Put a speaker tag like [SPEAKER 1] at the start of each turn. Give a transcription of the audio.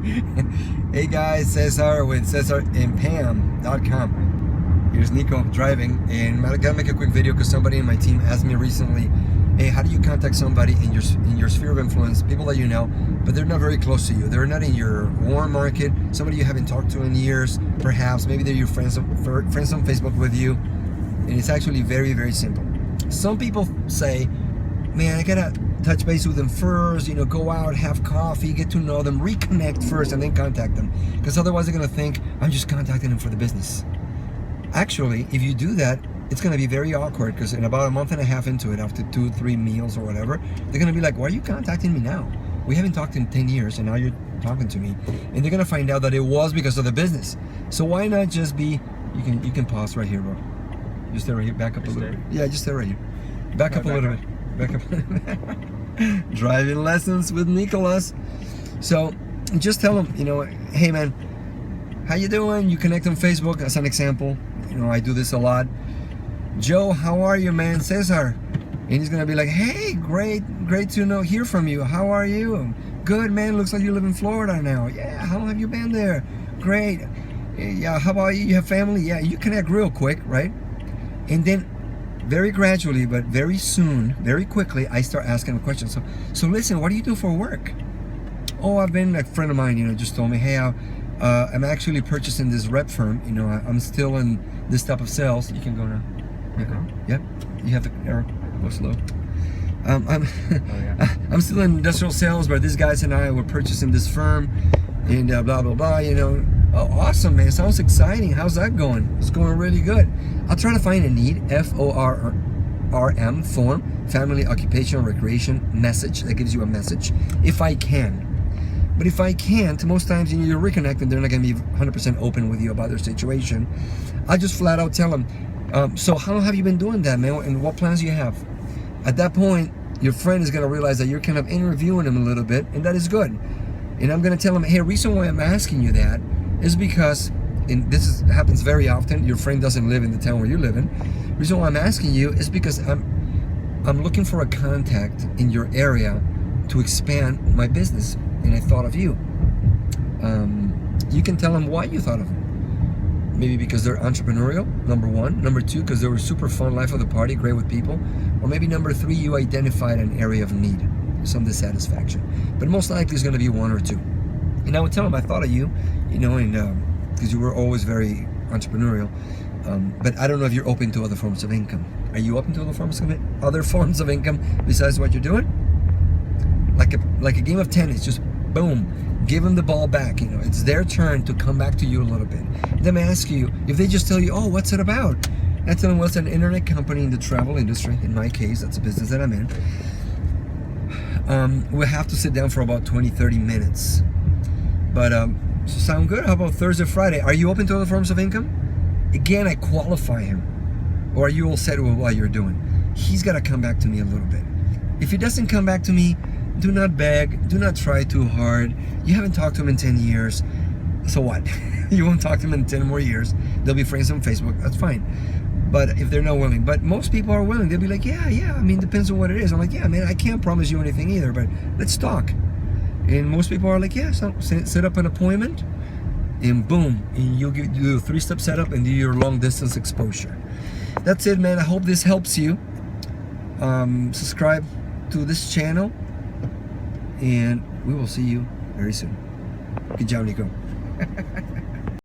[SPEAKER 1] Hey guys, Cesar with CesarandPam.com. Here's Nico driving, and I gotta make a quick video because somebody in my team asked me recently, hey, how do you contact somebody in your sphere of influence, people that you know, but they're not very close to you. They're not in your warm market, somebody you haven't talked to in years, perhaps. Maybe they're your friends on Facebook with you, and it's actually very, very simple. Some people say, man, I gotta touch base with them first, go out, have coffee, get to know them, reconnect first, and then contact them. Because otherwise they're gonna think, I'm just contacting them for the business. Actually, if you do that, it's gonna be very awkward, because in about a month and a half into it, after 2-3 meals or whatever, they're gonna be like, why are you contacting me now? We haven't talked in 10 years, and now you're talking to me. And they're gonna find out that it was because of the business. So why not just be, you can pause right here, bro. Just stay right here, back up a little bit. Yeah, just stay right here. Back up a little bit. Back up. Driving lessons with Nicholas. So just tell them, hey man, how you doing? You connect on Facebook as an example. I do this a lot. Joe, how are you, man? Cesar. And he's gonna be like, hey, great to hear from you. How are you? Good, man. Looks like you live in Florida now. Yeah, how long have you been there? Great. Yeah, how about you? You have family? Yeah, you connect real quick, right? And then very gradually, but very soon, very quickly, I start asking questions. So listen, what do you do for work? Oh, I've been, a friend of mine, just told me, hey, I'm actually purchasing this rep firm. I'm still in this type of sales. You can go now. Okay. Yep. You have the arrow. Go slow. I'm still in industrial sales, but these guys and I were purchasing this firm, and blah blah blah. Oh, awesome, man. Sounds exciting. How's that going? It's going really good. I'll try to find a need, FORM, form, family, occupation, recreation, message. That gives you a message, if I can. But if I can't, most times you're reconnecting, they're not going to be 100% open with you about their situation. I just flat out tell them, so how long have you been doing that, man? And what plans do you have? At that point, your friend is going to realize that you're kind of interviewing him a little bit, and that is good. And I'm going to tell him, hey, the reason why I'm asking you that is because, and happens very often, your friend doesn't live in the town where you live in. The reason why I'm asking you is because I'm looking for a contact in your area to expand my business, and I thought of you. You can tell them why you thought of them. Maybe because they're entrepreneurial, number one. Number two, because they were super fun, life of the party, great with people. Or maybe number three, you identified an area of need, some dissatisfaction. But most likely it's going to be one or two. And I would tell them I thought of you, and because you were always very entrepreneurial. But I don't know if you're open to other forms of income. Are you open to other forms of income besides what you're doing? Like a game of tennis, just boom, give them the ball back. It's their turn to come back to you a little bit. Them ask you, if they just tell you, oh, what's it about? I tell them, well, it's an internet company in the travel industry. In my case, that's a business that I'm in. We'll have to sit down for about 20-30 minutes. But sound good? How about Thursday, Friday? Are you open to other forms of income? Again, I qualify him. Or are you all set with what you're doing? He's got to come back to me a little bit. If he doesn't come back to me, do not beg, do not try too hard. You haven't talked to him in 10 years. So what? You won't talk to him in 10 more years. They'll be friends on Facebook. That's fine. But if they're not willing, but most people are willing. They'll be like, yeah, depends on what it is. I'm like, yeah, man, I can't promise you anything either, but let's talk. And most people are like, yeah, so set up an appointment, and boom, and you do a 3-step setup and do your long distance exposure. That's it, man. I hope this helps you. Subscribe to this channel, and we will see you very soon. Good job, Nico.